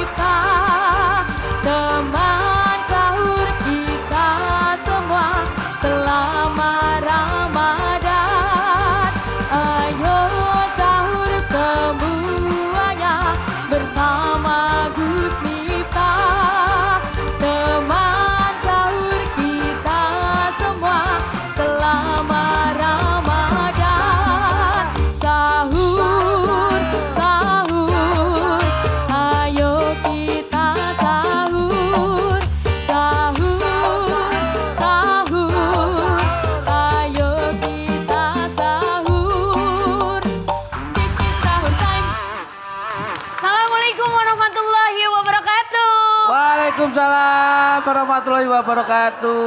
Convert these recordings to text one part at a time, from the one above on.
Miftah, teman sahur kita semua selama Ramadan. Ayo sahur semuanya bersama Gus Miftah, teman sahur kita semua selama Ramadan. Sahur, sahur, ayo kita sahur. Sahur, sahur, ayo kita sahur. This is sahur time. Assalamualaikum warahmatullahi wabarakatuh. Waalaikumsalam warahmatullahi wabarakatuh.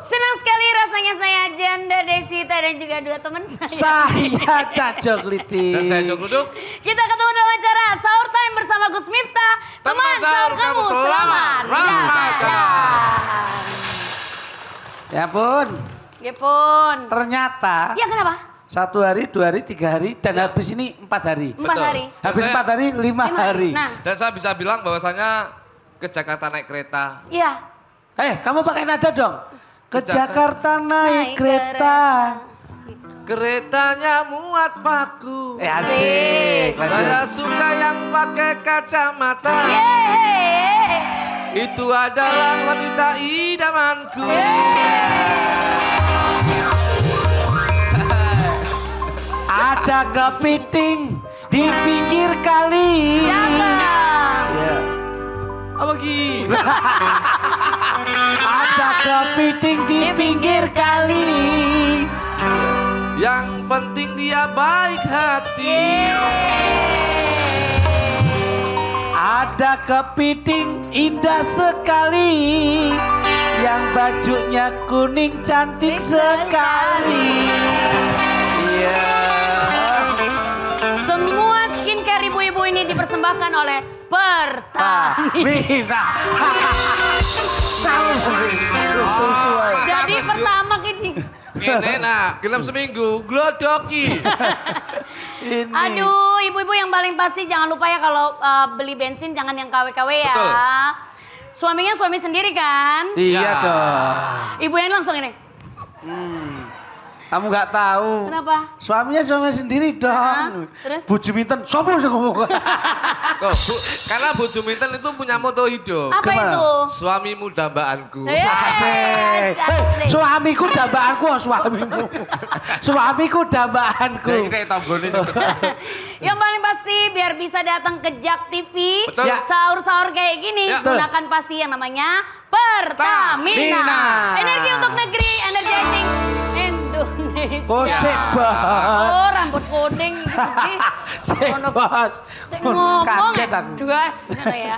Senang sekali rasanya saya Janda Desita dan juga dua teman saya. Saya Cacok Liti. Dan saya Jok Duduk. Kita ketemu dalam acara Sahur Time bersama Gus Miftah. Teman sahur kamu selamat Ramadan. Ya pun, Ya pun. ternyata Ya kenapa? 1 hari, 2 hari, 3 hari, dan habis ini 4 hari. 4 Betul. hari. Habis Dan 4 hari, 5 hari. Nah, Dan saya bisa bilang bahwasanya ke Jakarta naik kereta. iya. Kamu pakai nada dong. Ke Jakarta naik Naik kereta. Keretanya muat paku. Asik. Saya Lanjut. suka yang pakai kacamata. Yeay. Itu adalah wanita idamanku. Ada kepiting di pinggir kali. Cakep. Ya. Apa Ki? Ada kepiting di pinggir kali. Yang penting dia baik hati. Ada kepiting indah sekali, yang bajunya kuning cantik sekali. Iya. Semua skincare ibu-ibu ini dipersembahkan oleh Pertamina. Jadi pertama ini. Ini nah, gelap seminggu, glodoki. Ini. Aduh, ibu-ibu yang paling pasti jangan lupa ya kalau beli bensin jangan yang KW-KW ya. Betul. Suaminya suami sendiri kan? Iya Ya. dong. Ibu yang langsung ini. Kamu nggak tahu. Kenapa? Suaminya suami sendiri dong. Terus? Bu Juminten, sopo sih ngomong? Tuh, karena Bu Juminten itu punya moto hidup. Apa Gimana? itu? Suamimu dambaanku. Asik. Asik. Suamiku dambaanku, suamimu. Suamiku dambaanku. Jadi kita tonggone sih. Yang paling pasti biar bisa datang ke Jak TV, Betul. Ya. sahur-sahur kayak gini, Ya. gunakan pasti yang namanya Pertamina. Pertamina. Energi untuk negeri, energizing Indonesia. Oh, sik, Bos. Oh, rambut kuning gitu sih. Sik, Bos. Saya ngomong, Kaget aku. duas gitu ya.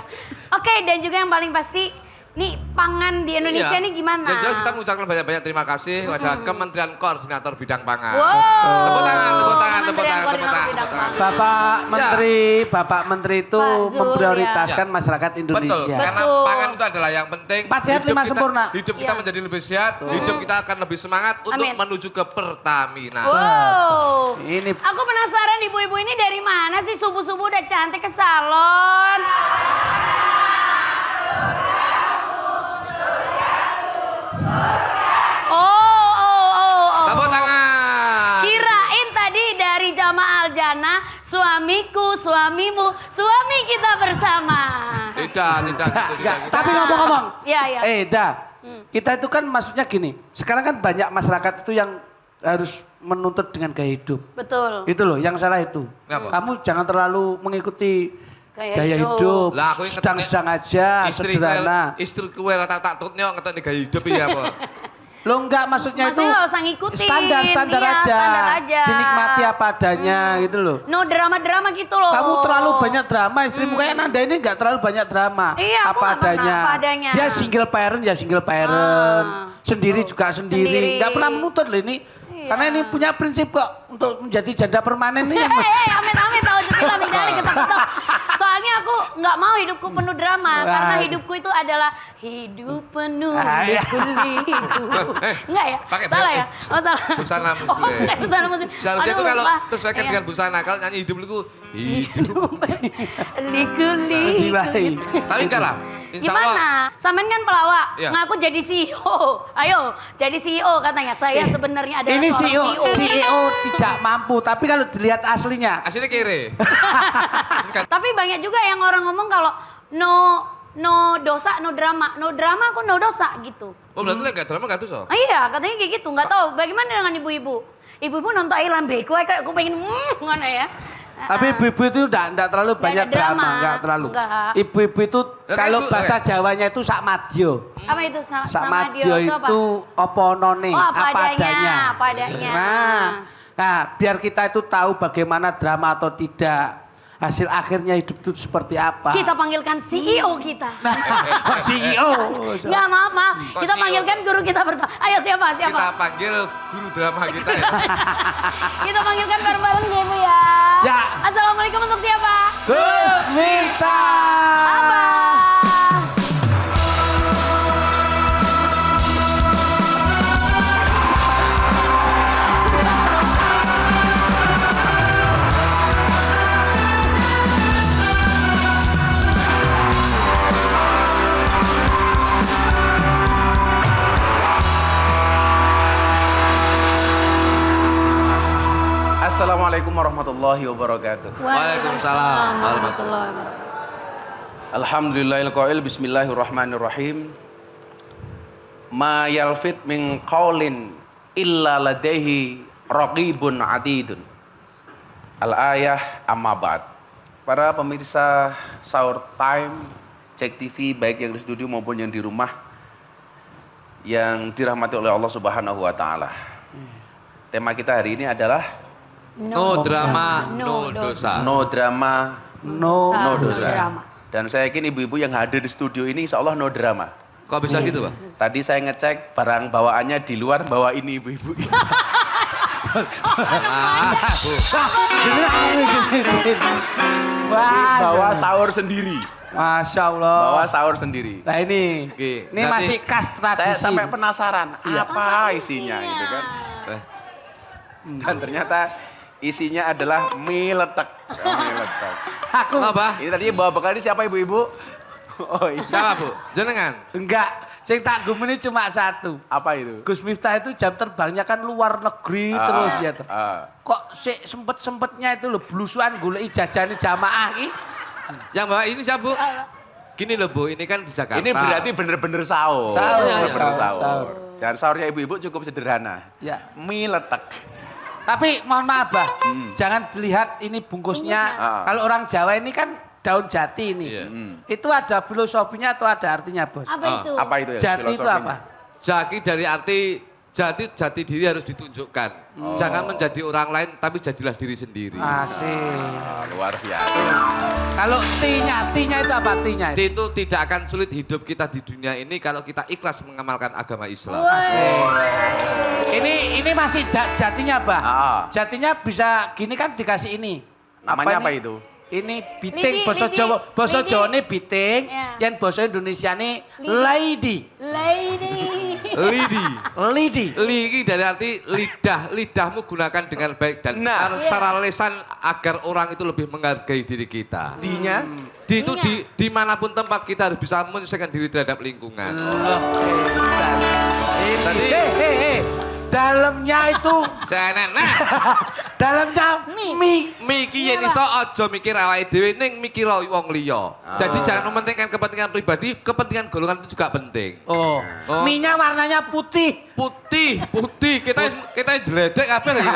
Oke, dan juga yang paling pasti, nih pangan di Indonesia Iya. nih gimana? Yang jelas kita mengucapkan banyak-banyak terima kasih kepada Kementerian Koordinator Bidang Pangan. Wow. Tepuk tangan, tepuk tangan, tepuk Kementerian tangan, tepuk Koordinator tangan, Bidang tepuk tangan. Bapak Menteri itu Pak Zul, memprioritaskan ya. masyarakat Betul, Indonesia. karena Betul. pangan itu adalah yang penting. 4 sehat, 5 sempurna. Hidup kita Iya. menjadi lebih sehat, hidup kita akan lebih semangat untuk Amin. menuju ke Pertamina. Wow. Ini Aku penasaran ibu-ibu ini dari mana sih subuh-subuh udah cantik ke salon? Oh. Tepuk tangan. Kirain tadi dari Jamaah Aljana, suamiku, suamimu, suami kita bersama. Tidak gitu. Tapi ngomong-ngomong, Iya, iya. Da, kita itu kan maksudnya gini, sekarang kan banyak masyarakat itu yang harus menuntut dengan gaya hidup. Betul. Itu loh, yang salah itu. Kenapa? Kamu jangan terlalu mengikuti Gaya gaya hidup. hidup, Lah, aku inget sedang-sedang aja, sederhana. Istriku rata tak tutnya ngetok nih gaya hidup ya, Pak. Lo enggak maksudnya itu Maksudnya nggak usah ngikutin. standar Iya, aja. standar aja. Dinikmati apa adanya gitu loh. No drama-drama gitu loh. Kamu terlalu banyak drama, istrimu kayak Nanda ini enggak terlalu banyak drama. Iya, aku nggak pernah, apa adanya. Dia single parent ya single parent. Ah. Sendiri juga Sendiri. sendiri. Enggak pernah menuntut loh ini. Iya. Karena ini punya prinsip kok untuk menjadi janda permanen nih. Amit-amit tahu jepit amit jali ketok-ketok. Soalnya aku nggak mau hidupku penuh drama karena Wah. hidupku itu adalah hidup penuh Iya. liku-liku. Enggak ya? Pakai Salah bel- ya? Oh salah. busana Oh, muslim. pakai busana muslim. Seharusnya Aduh, itu kalau lupa. sesuaikan Iya. dengan busana, kalau nyanyi hidup itu hidup. Liku-liku. menjiwai. Tapi enggak lah. Insya Allah. Gimana? Samen kan pelawak, Iya. ngaku jadi CEO. Ayo, jadi CEO katanya. Saya sebenarnya adalah Ini seorang CEO, CEO tidak mampu, tapi kalau dilihat aslinya. Aslinya kere. Tapi banyak juga yang orang ngomong kalau no dosa, no drama. No drama aku no dosa gitu. Oh berarti lah enggak drama enggak tuh so? Ah, iya, katanya kayak gitu. Nggak tahu. Bagaimana dengan ibu-ibu? Ibu-ibu nonton Ailan Beko, kayak aku pengen mana ya? Tapi ibu-ibu itu enggak terlalu Nggak banyak ada drama. drama, enggak terlalu. Enggak. Ibu-ibu itu Ya, kalau ibu, bahasa Jawanya itu sak madyo. Apa itu sama Sak dia madyo itu apa? itu apa none, Oh, apa apa adanya, adanya. apa adanya. Nah, biar kita itu tahu bagaimana drama atau tidak. Hasil akhirnya hidup itu seperti apa. Kita panggilkan CEO kita. Kok CEO? Enggak, maaf. Kok Kita CEO? panggilkan guru kita bersama. Ayo siapa? Kita panggil guru drama kita ya. Kita panggilkan bareng-bareng ya, Bu ya. Ya. Assalamualaikum untuk siapa? Gus Miftah. Abang. Assalamualaikum warahmatullahi wabarakatuh. Waalaikumsalam warahmatullahi wabarakatuh. Alhamdulillahil qail bismillahirrahmanirrahim. Ma yalfit min qaulin illa ladaihi raqibun atidun. Al-ayah amma ba'd. Para pemirsa Sahur Time, Cek TV baik yang di studio maupun yang di rumah yang dirahmati oleh Allah Subhanahu wa taala. Tema kita hari ini adalah No drama, no dosa. no drama, No, no No dosa. drama. Dan saya yakin ibu-ibu yang hadir di studio ini insya Allah no drama. Kok bisa gitu Pak? Tadi saya ngecek barang bawaannya di luar, bawa ini ibu-ibu. Wah, Bawa sahur sendiri. Masya Allah. Bawa sahur sendiri. Nah ini, Oke, ini berarti masih kas tradisi. Saya sampai penasaran apa isinya gitu kan. Eh, Dan ternyata isinya adalah mie letek. Mie letek. Aku apa? Ini tadinya bawa bekal ini siapa ibu-ibu? Oh iya. Siapa Bu? Jenengan? enggak, sing tak gumuni cuma satu. Apa itu? Gus Miftah itu jam terbangnya kan luar negeri Ah, terus ya. Tuh. ah. Kok sempet-sempetnya itu loh blusuan golek ijazahnya jamaah iki. Yang bawa ini siapa Bu? Gini loh Bu, ini kan di Jakarta. Ini berarti bener-bener sahur. Sahur, Bener-bener sahur, sahur. sahur. Dan sahurnya ibu-ibu cukup sederhana. Ya. Mie letek. Tapi mohon maaf, Bah. Jangan dilihat ini bungkusnya. Ah. Kalau orang Jawa ini kan daun jati ini. Iya. Itu ada filosofinya atau ada artinya, Bos? Apa itu? Apa itu ya? Jati itu filosofinya? apa? Jati dari arti jati diri harus ditunjukkan. Jangan menjadi orang lain tapi jadilah diri sendiri. Asik. Oh, luar biasa. Kalau T-nya itu apa T-nya? Itu tidak akan sulit hidup kita di dunia ini kalau kita ikhlas mengamalkan agama Islam. Ini masih jatinya, Bah. Ah. Jatinya bisa gini kan dikasih ini. Namanya apa ini? itu? Ini biting Lidi, bahasa lidi, Jawa. Bahasa lidi. Jawa ini biting, Ya. yang bahasa Indonesia ini lady. Lady. Lidi. Lady. Lidi dari arti lidah. Lidahmu gunakan dengan baik dan Nah. benar secara lesan agar orang itu lebih menghargai diri kita. D-nya? Di itu dimanapun tempat kita harus bisa menyesuaikan diri terhadap lingkungan. Oke, bentar. Tadi- Hei. Dalamnya itu, Nah, dalamnya mie. Miki yen iso aja mikir awake dhewe ning mikir wong liya. Jadi jangan mementingkan kepentingan pribadi, kepentingan golongan itu juga penting. Oh, Oh. mie-nya warnanya putih. Putih. Kita dledek apa lagi?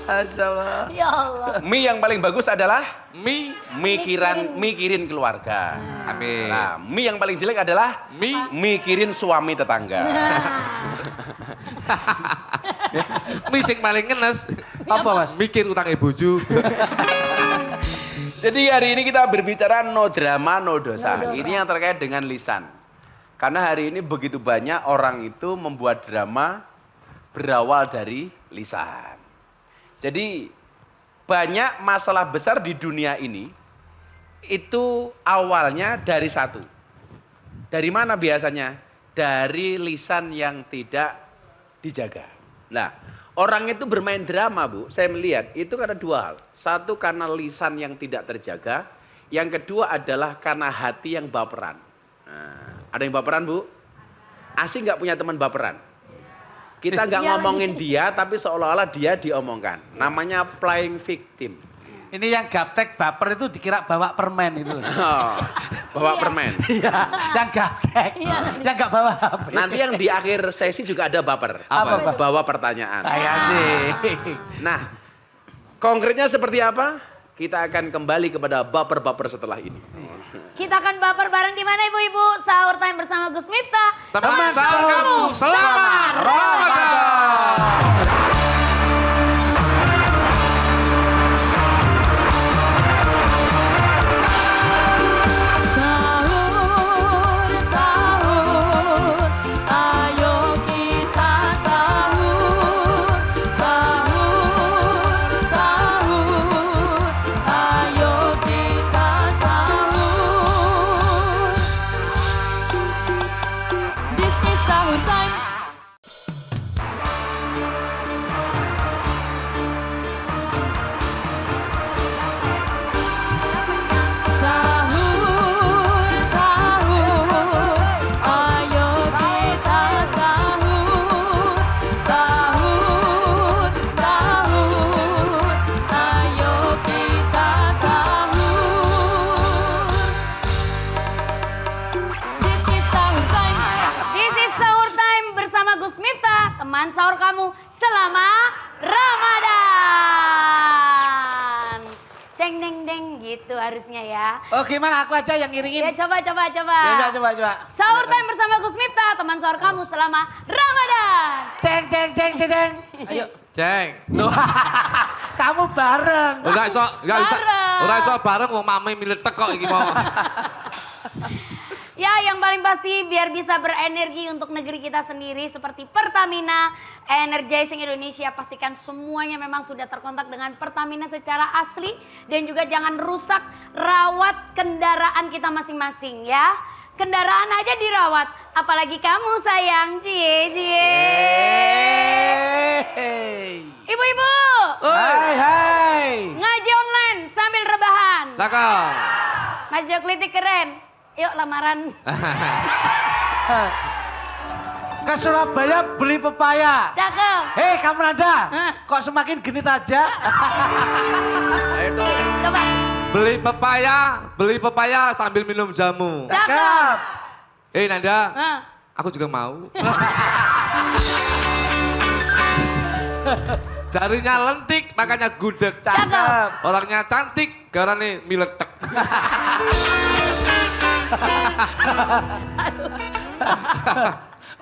Masyaallah. Ya Allah. Mie yang paling bagus adalah Mikirin. mikirin keluarga. Amin. Nah, mie yang paling jelek adalah mikirin suami tetangga. Mi sing paling ngenes. Apa, Mas? Mikir utang bojo. Jadi hari ini kita berbicara no drama, no dosa. Ini yang terkait dengan lisan. Karena hari ini begitu banyak orang itu membuat drama berawal dari lisan. Jadi banyak masalah besar di dunia ini itu awalnya dari satu. Dari mana biasanya? Dari lisan yang tidak dijaga. Nah, Orang itu bermain drama, Bu. Saya melihat itu karena dua hal. Satu karena lisan yang tidak terjaga. Yang kedua adalah karena hati yang baperan. Nah, ada yang baperan, Bu? Asing nggak punya teman baperan? Kita nggak ngomongin dia, tapi seolah-olah dia diomongkan. Namanya playing victim. Ini yang gaptek baper itu dikira bawa permen itu. Oh, bawa permen. Iya, yang gaptek. Yang gak bawa HP. Nanti yang di akhir sesi juga ada baper. Apa? Bawa pertanyaan. Kayak sih. Nah, konkretnya seperti apa? Kita akan kembali kepada baper-baper setelah ini. Kita akan baper bareng di mana ibu-ibu? Sahur time bersama Gus Miftah. Teman sahur kamu, selamat Ramadan. Sahur, sahur, ayo kita sahur. Sahur, sahur, ayo kita sahur. This is sahur time. Sahur, sahur, ayo kita sahur. Sahur, sahur, ayo kita sahur. This is sahur time. This is sahur time bersama Gus Miftah, teman sahur kamu selama Ramadan. Deng deng deng gitu harusnya ya. Oh gimana aku aja yang Ya ngiringin. coba. Ya coba. Sahur time bersama Gus Miftah, teman sahur kamu selama Ramadan. Ceng. Ayo. Ceng. Loh, kamu bareng. Ora iso, Bareng. ora iso bareng wong mame miletek kok iki mau. Ya yang paling pasti biar bisa berenergi untuk negeri kita sendiri seperti Pertamina, Energizing Indonesia, pastikan semuanya memang sudah terkontak dengan Pertamina secara asli. Dan juga jangan rusak, rawat kendaraan kita masing-masing ya. Kendaraan aja dirawat, apalagi kamu sayang, cie. Ibu-ibu, Hai. ngaji online sambil rebahan. Cakep. Mas Joklitik keren, yuk lamaran. Ke Surabaya beli pepaya. Cakep. Hei kamu Nanda, Hah? kok semakin genit aja? Ayo dong. Coba. Beli pepaya sambil minum jamu. Cakep. Nanda, Hah. aku juga mau. Jarinya lentik, makanya gudeg. Cakep. Orangnya cantik, garane miletek.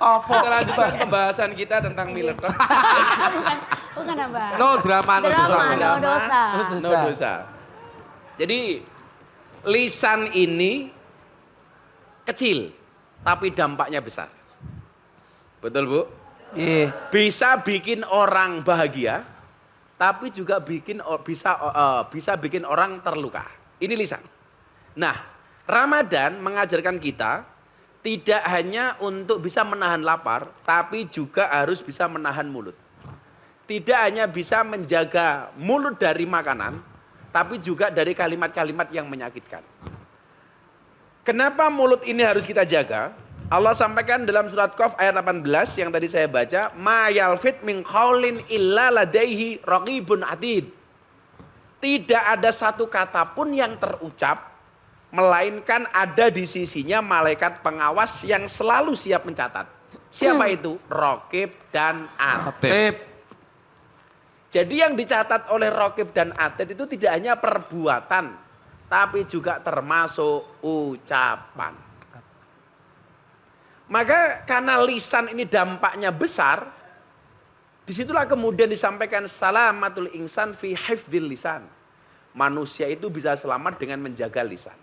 Kita lanjutkan pembahasan kita tentang miletek. Bukan apa. No drama, no dosa. Drama, no dosa. No dosa. Jadi lisan ini kecil, tapi dampaknya besar. Betul Bu? Iya. Bisa bikin orang bahagia, tapi juga bisa bikin orang terluka. Ini lisan. Nah, Ramadan mengajarkan kita tidak hanya untuk bisa menahan lapar, tapi juga harus bisa menahan mulut. Tidak hanya bisa menjaga mulut dari makanan, tapi juga dari kalimat-kalimat yang menyakitkan. Kenapa mulut ini harus kita jaga? Allah sampaikan dalam surat Qaf ayat 18 yang tadi saya baca, ma yalfit min qaulin illa ladaihi raqibun atid. Tidak ada satu kata pun yang terucap melainkan ada di sisinya malaikat pengawas yang selalu siap mencatat. Siapa itu? Raqib dan atid. Jadi yang dicatat oleh Raqib dan atid itu tidak hanya perbuatan, tapi juga termasuk ucapan. Maka karena lisan ini dampaknya besar, disitulah kemudian disampaikan salamatul insan fi hifdzil lisan. Manusia itu bisa selamat dengan menjaga lisan.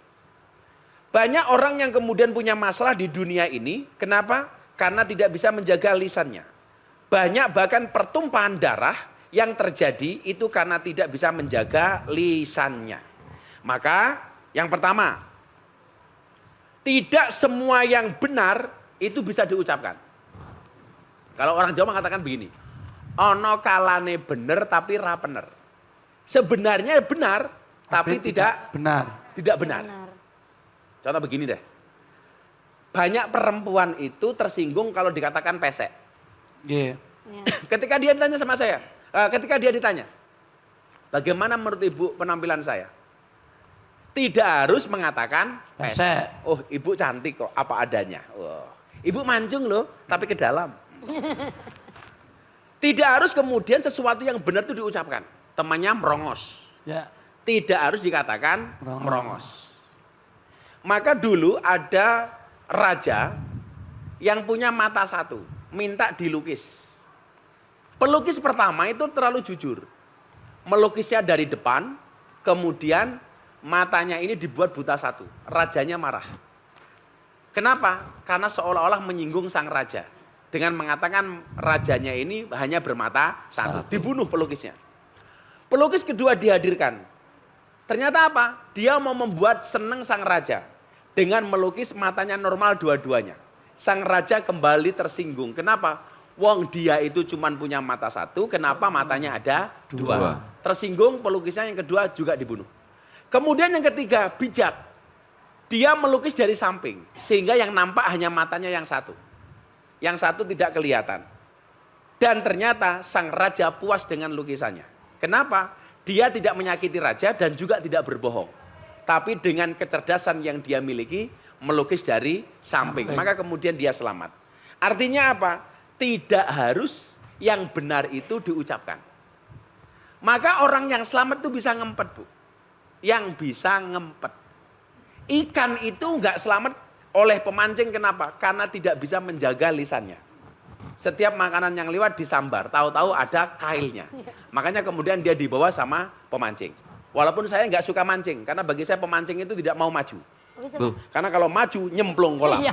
Banyak orang yang kemudian punya masalah di dunia ini, kenapa? Karena tidak bisa menjaga lisannya. Banyak bahkan pertumpahan darah yang terjadi itu karena tidak bisa menjaga lisannya. Maka yang pertama, tidak semua yang benar itu bisa diucapkan. Kalau orang Jawa mengatakan begini, Ono kalane bener tapi ra bener. Sebenarnya benar tapi tidak benar. benar. Contoh begini deh. Banyak perempuan itu tersinggung kalau dikatakan pesek. Iya. Ya. Ketika dia ditanya sama saya, ketika dia ditanya, bagaimana menurut ibu penampilan saya? Tidak harus mengatakan pesek. Pesek. Oh, ibu cantik kok, apa adanya. Wah. Ibu mancung loh, tapi ke dalam. Tidak harus kemudian sesuatu yang benar itu diucapkan. Temannya merongos. Ya. Tidak harus dikatakan Merongos. merongos. Maka dulu ada raja yang punya mata satu, minta dilukis. Pelukis pertama itu terlalu jujur. Melukisnya dari depan, kemudian matanya ini dibuat buta satu. Rajanya marah. Kenapa? Karena seolah-olah menyinggung sang raja. Dengan mengatakan rajanya ini hanya bermata satu. Dibunuh pelukisnya. Pelukis kedua dihadirkan. Ternyata apa? Dia mau membuat seneng sang raja. Dengan melukis matanya normal dua-duanya. Sang raja kembali tersinggung. Kenapa? Wong dia itu cuma punya mata satu, kenapa matanya ada dua? Tersinggung, pelukisnya yang kedua juga dibunuh. Kemudian yang ketiga, bijak. Dia melukis dari samping, sehingga yang nampak hanya matanya yang satu. Yang satu tidak kelihatan. Dan ternyata sang raja puas dengan lukisannya. Kenapa? Dia tidak menyakiti raja dan juga tidak berbohong. Tapi dengan kecerdasan yang dia miliki, melukis dari samping. Maka kemudian dia selamat. Artinya apa? Tidak harus yang benar itu diucapkan. Maka orang yang selamat itu bisa ngempet, Bu. Yang bisa ngempet. Ikan itu enggak selamat oleh pemancing, kenapa? Karena tidak bisa menjaga lisannya. Setiap makanan yang lewat disambar, tahu-tahu ada kailnya. Makanya kemudian dia dibawa sama pemancing. Walaupun saya enggak suka mancing, karena bagi saya pemancing itu tidak mau maju. Karena kalau maju nyemplung kolam. Iya.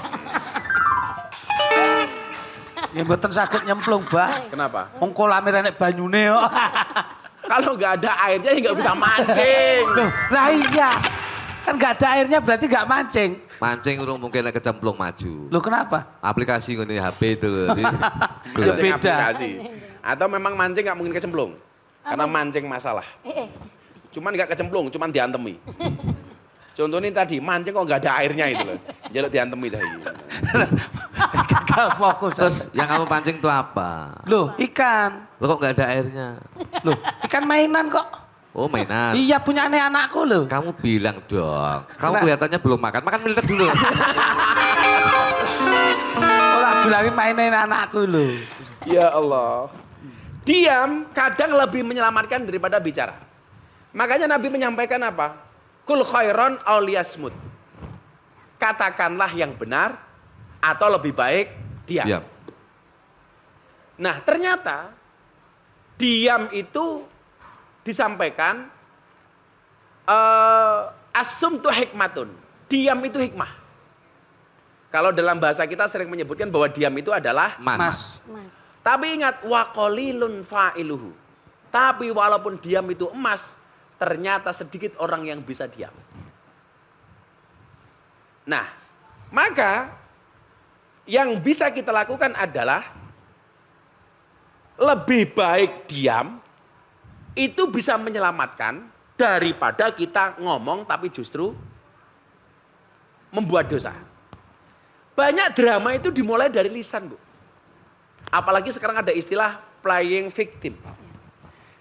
Ya mboten saged nyemplung, Mbak. Kenapa? Wong kolame renek banyune kok. Kalau nggak ada airnya ya nggak bisa mancing. Loh, lah iya. Kan nggak ada airnya berarti nggak mancing. Mancing urung mungkin nek kecemplung maju. Loh kenapa? Aplikasi ngene HP itu loh. Ya beda. Aplikasi. Atau memang mancing nggak mungkin kecemplung. Karena mancing masalah. Cuman nggak kecemplung, cuman diantemi. Contohnya tadi, mancing kok nggak ada airnya itu loh. Jaluk diantemi tadi. Gagal fokus. Terus yang kamu pancing itu apa? Loh, ikan. Lo kok nggak ada airnya? Loh, ikan mainan kok. Oh mainan. Iya punya anakku loh. Kamu bilang dong. Kamu Nah. kelihatannya belum makan. Makan militek dulu. Oh, tak bilangin mainin anakku loh. Ya Allah. Diam kadang lebih menyelamatkan daripada bicara. Makanya Nabi menyampaikan apa? Kul khairon aw liyasmut. Katakanlah yang benar atau lebih baik diam. Diam. Nah ternyata diam itu disampaikan asum tu hikmatun. Diam itu hikmah. Kalau dalam bahasa kita sering menyebutkan bahwa diam itu adalah Mas. Mas. Tapi ingat waqalilun fa'iluhu. Tapi walaupun diam itu emas, ternyata sedikit orang yang bisa diam. Nah, maka yang bisa kita lakukan adalah lebih baik diam itu bisa menyelamatkan daripada kita ngomong tapi justru membuat dosa. Banyak drama itu dimulai dari lisan, Bu. Apalagi sekarang ada istilah playing victim.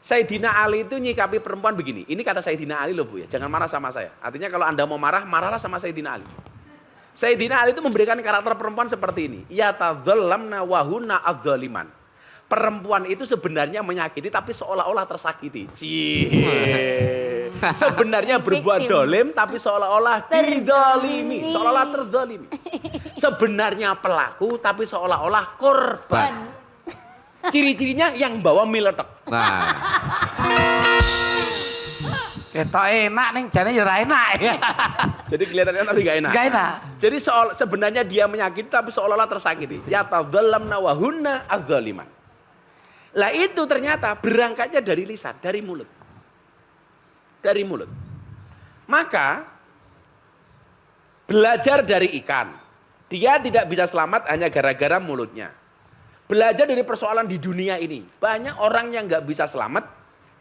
Sayyidina Ali itu nyikapi perempuan begini. Ini kata Sayyidina Ali loh, Bu ya. Jangan marah sama saya. Artinya kalau Anda mau marah, marahlah sama Sayyidina Ali. Sayyidina Ali itu memberikan karakter perempuan seperti ini. Yatadhallamna wahunna adzaliman. Perempuan itu sebenarnya menyakiti tapi seolah-olah tersakiti. Cie. Sebenarnya berbuat dolim tapi seolah-olah didolimi. Seolah-olah terdolimi. Sebenarnya pelaku tapi seolah-olah korban. Ciri-cirinya yang bawa miletek. Nah, Ketok enak ning jane ya ora enak. Jadi kelihatannya tapi gak enak. Gak enak. Jadi sebenarnya dia menyakiti tapi seolah-olah tersakiti. Yatadhallamna wa hunna adzaliman. Lah itu ternyata berangkatnya dari lisan, dari mulut. Dari mulut. Maka belajar dari ikan. Dia tidak bisa selamat hanya gara-gara mulutnya. Belajar dari persoalan di dunia ini. Banyak orang yang nggak bisa selamat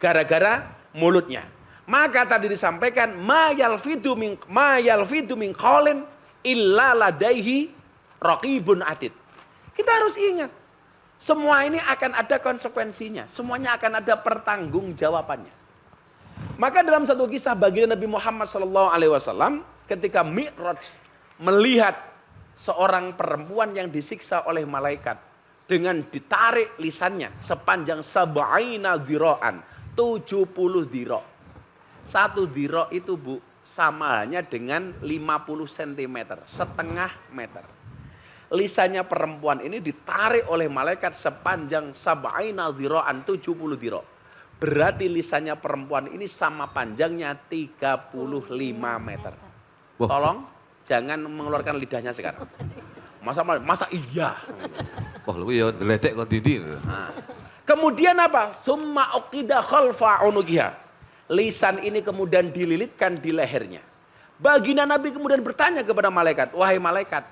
gara-gara mulutnya. Maka tadi disampaikan ma yalfidu min qaulin illa ladaihi raqibun atid. Kita harus ingat, semua ini akan ada konsekuensinya, semuanya akan ada pertanggungjawabannya. Maka dalam satu kisah baginda Nabi Muhammad SAW ketika Mi'raj melihat seorang perempuan yang disiksa oleh malaikat dengan ditarik lisannya sepanjang sab'ina dhira'an, 70 dhira'. Satu dhira' itu Bu, sama halnya dengan 50 cm, setengah meter. Lisannya perempuan ini ditarik oleh malaikat sepanjang sab'ina dhira'an, 70 dhira'. Berarti lisannya perempuan ini sama panjangnya 35 meter. Wah. Tolong jangan mengeluarkan lidahnya sekarang. Masa iya? Wah lu ya deledek kok Didi. Nah. Kemudian apa? Summa uqida khalfa unugiha. Lisan ini kemudian dililitkan di lehernya. Baginda Nabi kemudian bertanya kepada malaikat, wahai malaikat,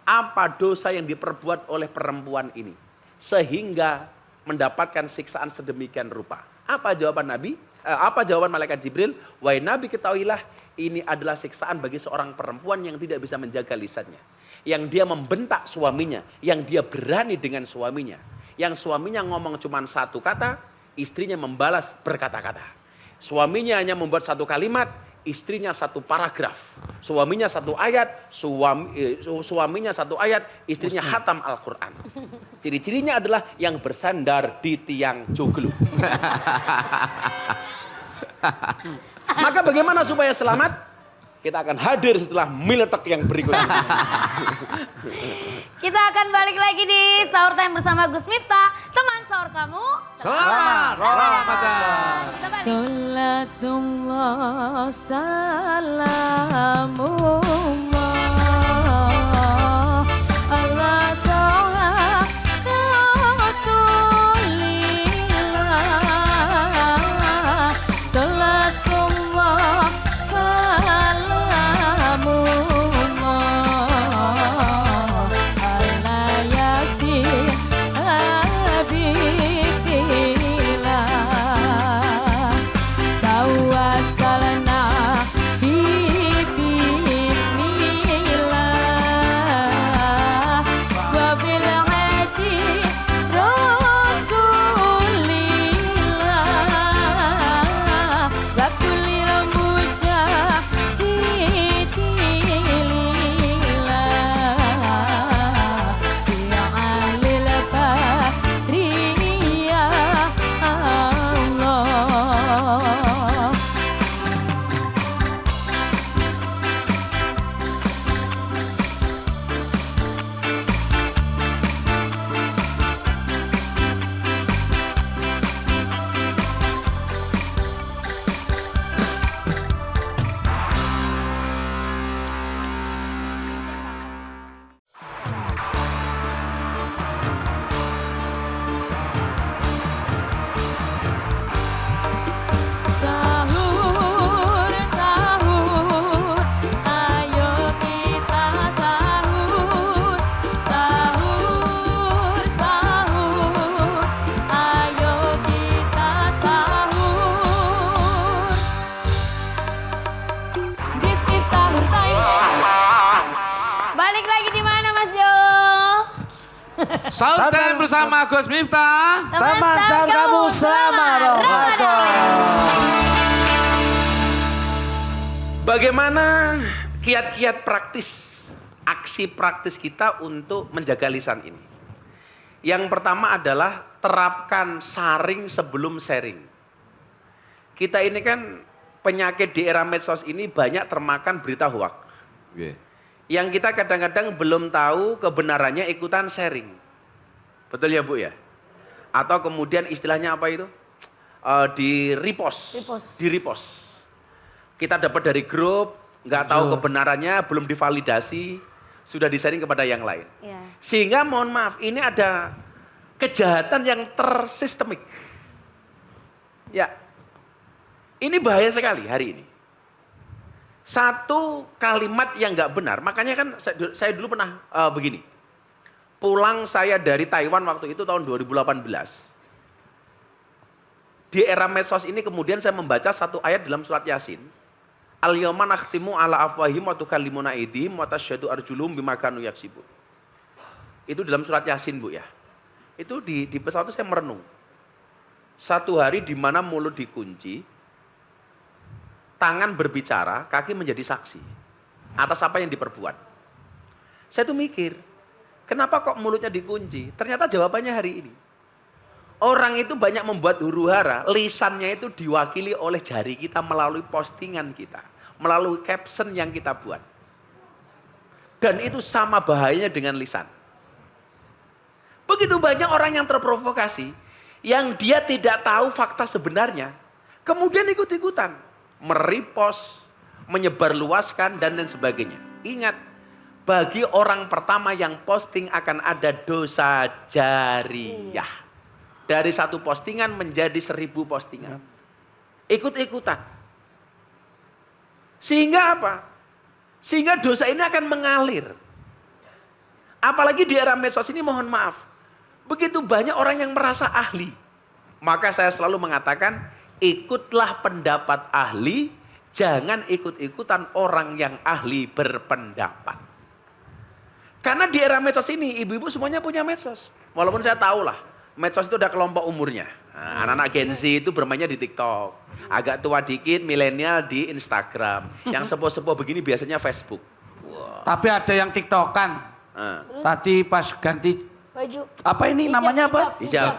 apa dosa yang diperbuat oleh perempuan ini sehingga mendapatkan siksaan sedemikian rupa? Apa jawaban Nabi? Apa jawaban malaikat Jibril? Wahai Nabi, ketahuilah ini adalah siksaan bagi seorang perempuan yang tidak bisa menjaga lisannya. Yang dia membentak suaminya, yang dia berani dengan suaminya. Yang suaminya ngomong cuma satu kata, istrinya membalas berkata-kata. Suaminya hanya membuat satu kalimat, istrinya satu paragraf. Suaminya satu ayat, suaminya satu ayat, istrinya hatam Al-Quran. Ciri-cirinya adalah yang bersandar di tiang joglo. Maka bagaimana supaya selamat? Kita akan hadir setelah Miletek yang berikut ini. Kita akan balik lagi di Sahur Time bersama Gus Miftah. Teman sahur kamu. Selamat Ramadan. Kita balik. Salatullah salamullah ala taha rasulillah. Salatullah salamullah ala yasin habibillah. Tawassalna bi bismillah wa bil hadi rasulillah wa kulli mujahidillah ya alil bariyah Allah. Sahur, sahur, ayo kita sahur. Sahur, sahur, ayo kita sahur. This is sahur time. Balik lagi di mana Mas Jo? Sahur Time bersama Gus Miftah. Teman sahur kamu selamat Ramadan. Bagaimana kiat-kiat praktis, aksi praktis kita untuk menjaga lisan ini? Yang pertama adalah terapkan saring sebelum sharing. Kita ini kan penyakit di era medsos ini banyak termakan berita hoak. Nggih. Yang kita kadang-kadang belum tahu kebenarannya ikutan sharing. Betul ya Bu ya? Atau kemudian istilahnya apa itu? Di repost. Repost. Di repost. Kita dapat dari grup, nggak tahu kebenarannya, belum divalidasi, sudah di-sharing kepada yang lain. Iya. Sehingga mohon maaf, ini ada kejahatan yang tersistemik. Ya, ini bahaya sekali hari ini. Satu kalimat yang nggak benar, makanya kan saya dulu pernah begini. pulang saya dari Taiwan waktu itu tahun 2018. Di era medsos ini kemudian saya membaca satu ayat dalam surat Yasin. Al-yawma nakhtimu ala afwahim wa tukallimuna aydihim wa tasyhadu arjuluhum bima kanu yaksibun. Itu dalam surat Yasin, Bu ya. Itu di pesawat itu saya merenung. Satu hari di mana mulut dikunci, tangan berbicara, kaki menjadi saksi atas apa yang diperbuat. Saya tuh mikir, kenapa kok mulutnya dikunci? Ternyata jawabannya hari ini. Orang itu banyak membuat huru-hara, lisannya itu diwakili oleh jari kita melalui postingan kita, melalui caption yang kita buat. Dan itu sama bahayanya dengan lisan. Begitu banyak orang yang terprovokasi, yang dia tidak tahu fakta sebenarnya, kemudian ikut-ikutan, merepost, menyebarluaskan, dan lain sebagainya. Ingat, bagi orang pertama yang posting akan ada dosa jariyah. Dari satu postingan menjadi 1000 postingan. Ikut-ikutan. Sehingga apa? Sehingga dosa ini akan mengalir. Apalagi di era medsos ini, mohon maaf. Begitu banyak orang yang merasa ahli. Maka saya selalu mengatakan, ikutlah pendapat ahli, jangan ikut-ikutan orang yang ahli berpendapat. Karena di era medsos ini, ibu-ibu semuanya punya medsos. Walaupun saya tahu lah, medsos itu udah kelompok umurnya. Nah, anak-anak Gen Z itu bermainnya di TikTok. Agak tua dikit, milenial di Instagram. Yang sepuh-sepuh begini biasanya Facebook. Tapi ada yang TikTokan. Tadi pas ganti Baju. apa ini Hijab, namanya apa?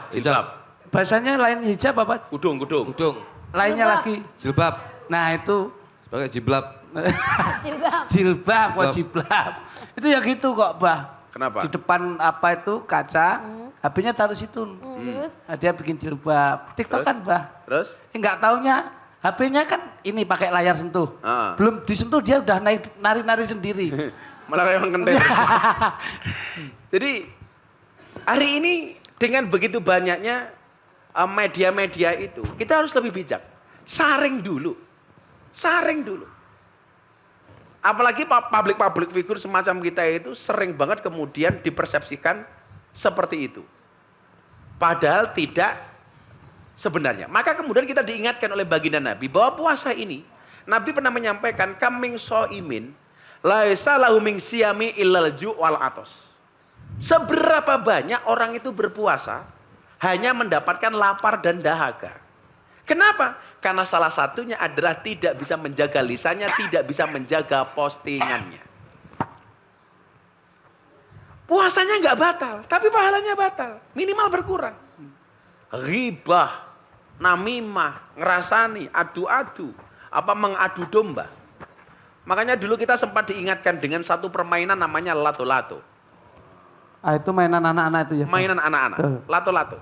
Hijab. Bahasanya lain hijab apa? Kudung. Udung, Lainnya Jilbab. lagi. jilbab, Nah itu sebagai jiblab. Jilbab. jilbab, wajibab. Itu ya gitu kok, Bah. Kenapa? Di depan apa itu kaca, HP-nya taruh situ. Terus Nah, dia bikin jilbab. TikTok Terus? kan, Bah. Terus? Enggak taunya HP-nya kan ini pakai layar sentuh. Ah. Belum disentuh dia udah nari-nari sendiri. Malah kayak orang kendeng. Jadi hari ini dengan begitu banyaknya media-media itu, kita harus lebih bijak. Saring dulu. Apalagi public figure semacam kita itu sering banget kemudian dipersepsikan seperti itu. Padahal tidak sebenarnya. Maka kemudian kita diingatkan oleh baginda Nabi bahwa puasa ini, Nabi pernah menyampaikan, kaming so'imin, laisa lahu min siyami illal ju' wal atos. Seberapa banyak orang itu berpuasa hanya mendapatkan lapar dan dahaga. Kenapa? Karena salah satunya adalah tidak bisa menjaga lisannya, tidak bisa menjaga postingannya. Puasanya nggak batal, tapi pahalanya batal. Minimal berkurang. Ghibah, namimah, ngerasani, adu-adu, mengadu domba. Makanya dulu kita sempat diingatkan dengan satu permainan namanya lato-lato. Ah, itu mainan anak-anak itu ya. Mainan anak-anak, lato-lato.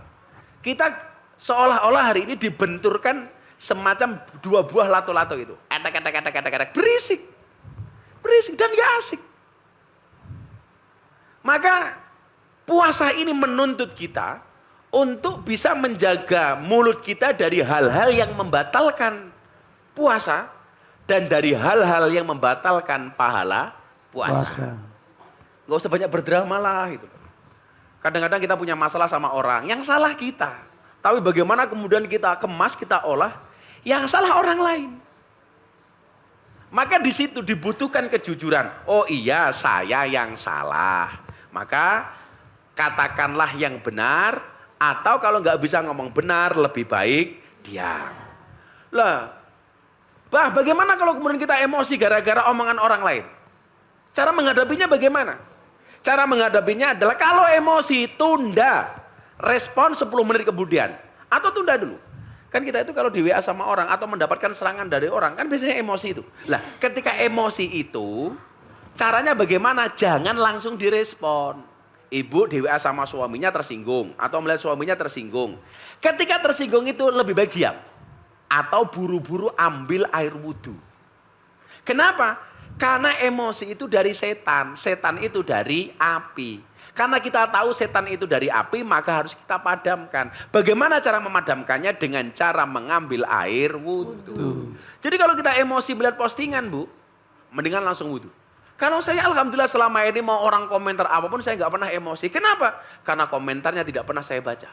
Kita seolah-olah hari ini dibenturkan semacam 2 buah lato-lato itu. Etek, berisik. Dan gak asik. Maka puasa ini menuntut kita untuk bisa menjaga mulut kita dari hal-hal yang membatalkan puasa dan dari hal-hal yang membatalkan pahala puasa. Gak usah banyak berdrama lah itu. Kadang-kadang kita punya masalah sama orang, yang salah kita. Tapi bagaimana kemudian kita kemas, kita olah, yang salah orang lain. Maka di situ dibutuhkan kejujuran. Oh iya, saya yang salah. Maka katakanlah yang benar, atau kalau nggak bisa ngomong benar, lebih baik diam. Lah, bagaimana kalau kemudian kita emosi gara-gara omongan orang lain? Cara menghadapinya bagaimana? Cara menghadapinya adalah kalau emosi tunda, respon 10 menit kemudian. Atau tunda dulu. Kan kita itu kalau di WA sama orang atau mendapatkan serangan dari orang, kan biasanya emosi itu. Lah, ketika emosi itu, caranya bagaimana? Jangan langsung direspon. Ibu di WA sama suaminya tersinggung, atau melihat suaminya tersinggung. Ketika tersinggung itu lebih baik diam. Atau buru-buru ambil air wudhu. Kenapa? Karena emosi itu dari setan itu dari api. Karena kita tahu setan itu dari api, maka harus kita padamkan. Bagaimana cara memadamkannya? Dengan cara mengambil air wudhu. Jadi kalau kita emosi melihat postingan, Bu, mendingan langsung wudhu. Kalau saya alhamdulillah selama ini mau orang komentar apapun saya nggak pernah emosi. Kenapa? Karena komentarnya tidak pernah saya baca.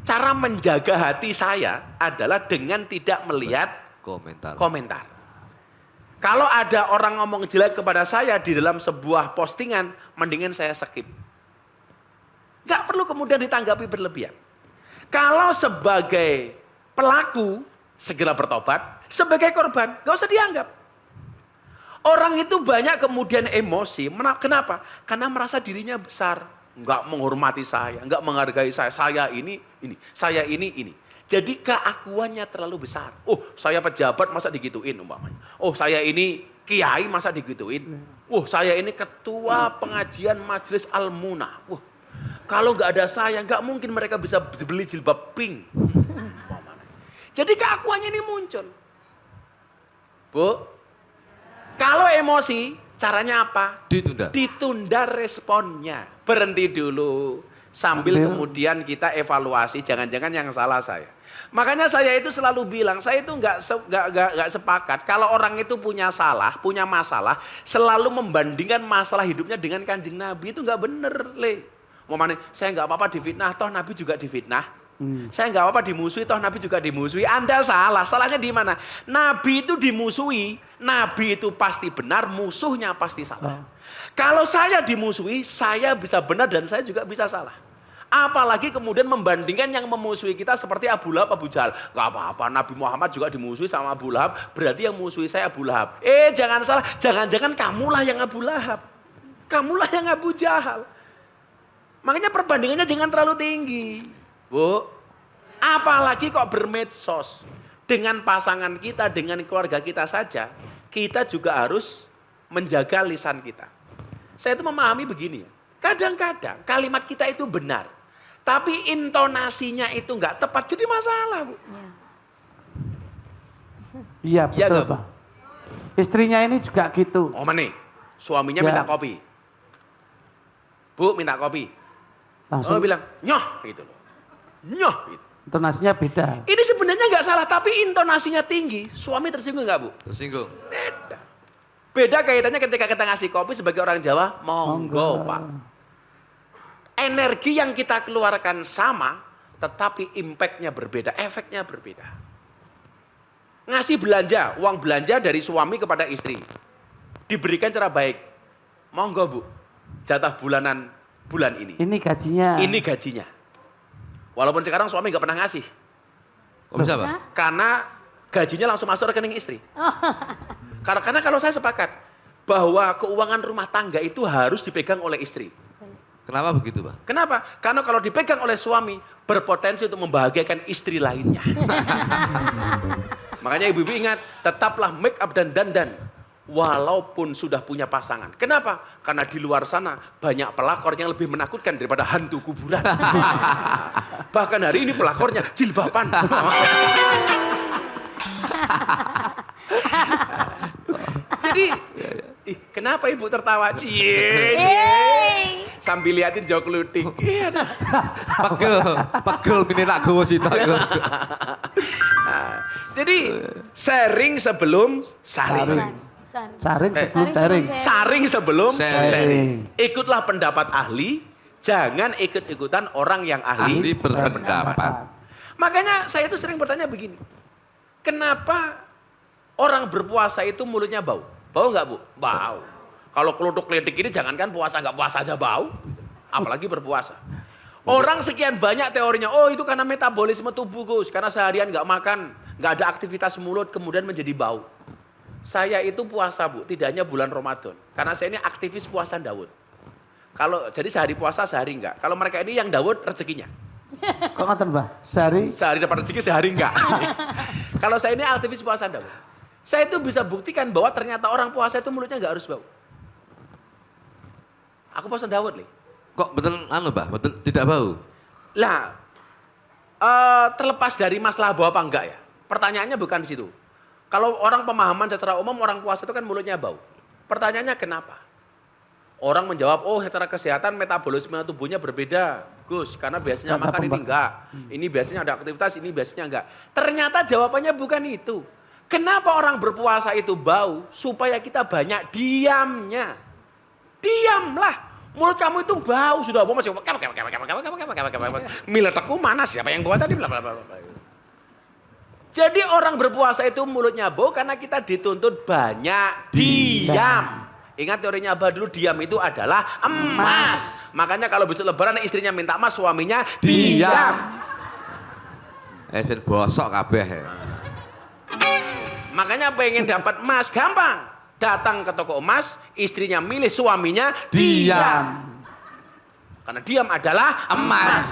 Cara menjaga hati saya adalah dengan tidak melihat komentar. Kalau ada orang ngomong jelek kepada saya di dalam sebuah postingan, mendingan saya skip. Nggak perlu kemudian ditanggapi berlebihan. Kalau sebagai pelaku, segera bertobat. Sebagai korban, nggak usah dianggap. Orang itu banyak kemudian emosi. Kenapa? Karena merasa dirinya besar. Nggak menghormati saya, nggak menghargai saya. Saya ini. Saya ini. Jadi keakuannya terlalu besar. Oh, saya pejabat masa digituin umpamanya. Oh, saya ini kiai masa digituin. Oh, saya ini ketua pengajian majelis Al-Munah. Wah, kalau nggak ada saya, nggak mungkin mereka bisa beli jilbab pink. Jadi keakuannya ini muncul. Bu, kalau emosi, caranya apa? Ditunda responnya. Berhenti dulu. Sambil kemudian kita evaluasi, jangan-jangan yang salah saya. Makanya saya itu selalu bilang, saya itu nggak sepakat. Kalau orang itu punya masalah, selalu membandingkan masalah hidupnya dengan Kanjeng Nabi. Itu nggak bener, Le. Mau mana? Saya nggak apa-apa difitnah, toh Nabi juga difitnah. Saya nggak apa-apa dimusuhi, toh Nabi juga dimusuhi. Anda salah. Salahnya di mana? Nabi itu dimusuhi, Nabi itu pasti benar, musuhnya pasti salah. Kalau saya dimusuhi, saya bisa benar dan saya juga bisa salah. Apalagi kemudian membandingkan yang memusuhi kita seperti Abu Lahab, Abu Jahal. Gak apa-apa, Nabi Muhammad juga dimusuhi sama Abu Lahab, berarti yang musuhi saya Abu Lahab. Jangan salah, jangan-jangan kamulah yang Abu Lahab. Kamulah yang Abu Jahal. Makanya perbandingannya jangan terlalu tinggi. Bu, apalagi kok bermedsos. Dengan pasangan kita, dengan keluarga kita saja, kita juga harus menjaga lisan kita. Saya itu memahami begini ya. Kadang-kadang kalimat kita itu benar. Tapi intonasinya itu enggak tepat, jadi masalah, Bu. Iya, Iya betul, nggak, Bu? Pak. Istrinya ini juga gitu. Oh mana? Suaminya Ya. minta kopi. Bu, minta kopi. Langsung Oh bilang, nyoh gitu loh. Nyoh gitu. intonasinya beda. Ini sebenarnya nggak salah, tapi intonasinya tinggi. Suami tersinggung nggak, Bu? Tersinggung. Beda kaitannya ketika kita ngasih kopi sebagai orang Jawa, monggo, Pak. Energi yang kita keluarkan sama, tetapi impactnya berbeda, efeknya berbeda. Ngasih belanja, uang belanja dari suami kepada istri. Diberikan cara baik. Monggo, Bu. Jatah bulanan bulan ini. Ini gajinya. Ini gajinya. Walaupun sekarang suami nggak pernah ngasih. Kok bisa, Pak? Karena gajinya langsung masuk rekening istri. Karena kalau saya sepakat bahwa keuangan rumah tangga itu harus dipegang oleh istri. Kenapa begitu, Pak? Kenapa? Karena kalau dipegang oleh suami berpotensi untuk membahagiakan istri lainnya. Makanya ibu-ibu ingat, tetaplah make up dan dandan walaupun sudah punya pasangan. Kenapa? Karena di luar sana banyak pelakor yang lebih menakutkan daripada hantu kuburan. Bahkan hari ini pelakornya jilbaban. Jadi, kenapa ibu tertawa? Cie. Sambil liatin jok luting. Pegel ini tak gawa sita. Jadi, sharing sebelum saring. Saring sebelum sharing. Saring sebelum Sharing. sharing. Ikutlah pendapat ahli, jangan ikut-ikutan orang yang ahli Ahli berpendapat. Makanya saya itu sering bertanya begini. Kenapa orang berpuasa itu mulutnya bau? Bau nggak, Bu? Bau. Kalau keluduk-kelidik ini jangankan puasa, nggak puasa aja bau. Apalagi berpuasa. Orang sekian banyak teorinya, oh itu karena metabolisme tubuh, Gus. Karena seharian nggak makan, nggak ada aktivitas mulut, kemudian menjadi bau. Saya itu puasa, Bu, tidak hanya bulan Ramadan. Karena saya ini aktivis puasa Daud. Jadi sehari puasa, sehari enggak. Kalau mereka ini yang Daud rezekinya. Kok ngoten, Mbah? Sehari Dapat rezeki, sehari enggak. Kalau saya ini aktivis puasa Daud. Saya itu bisa buktikan bahwa ternyata orang puasa itu mulutnya enggak harus bau. Aku puasa Daud, Le. Kok betul Mbak? Betul tidak bau? Lah, terlepas dari masalah bau apa enggak ya. Pertanyaannya bukan di situ. Kalau orang pemahaman secara umum orang puasa itu kan mulutnya bau. Pertanyaannya kenapa? Orang menjawab, oh secara kesehatan metabolisme tubuhnya berbeda. Gus, karena biasanya makan ini enggak. Ini biasanya ada aktivitas, ini biasanya enggak. Ternyata jawabannya bukan itu. Kenapa orang berpuasa itu bau? Supaya kita banyak diamnya. Diamlah. Mulut kamu itu bau sudah masih miletakku mana siapa yang buat tadi bla bla bla bla. Jadi orang berpuasa itu mulutnya bau karena kita dituntut banyak diam. Ingat teorinya Abah dulu, diam itu adalah emas. Makanya kalau besok lebaran istrinya minta emas, suaminya diam. Ben bosok kabeh. Makanya pengen dapat emas gampang. Datang ke toko emas, istrinya milih, suaminya diam. Karena diam adalah emas.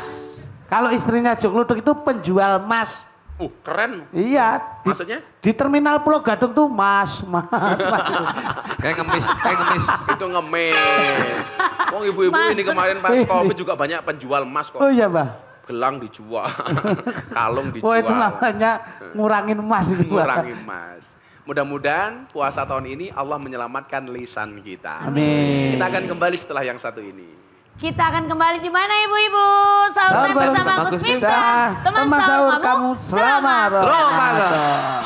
Kalau istrinya Jok Luduk itu penjual emas. Keren. Iya. Maksudnya? Di terminal Pulau Gadung tuh mas. Kayak ngemis. Itu ngemis. Wong ibu-ibu ini kemarin pas Covid juga banyak penjual emas kok. Oh iya, Bah. Gelang dijual, kalung dijual. Oh itu namanya ngurangin emas itu. Ngurangin emas. Mudah-mudahan puasa tahun ini Allah menyelamatkan lisan kita. Amin. Kita akan kembali setelah yang satu ini. Kita akan kembali di mana ibu-ibu? Sahur time bersama Gus Miftah. Teman sahur kamu selamat Ramadan.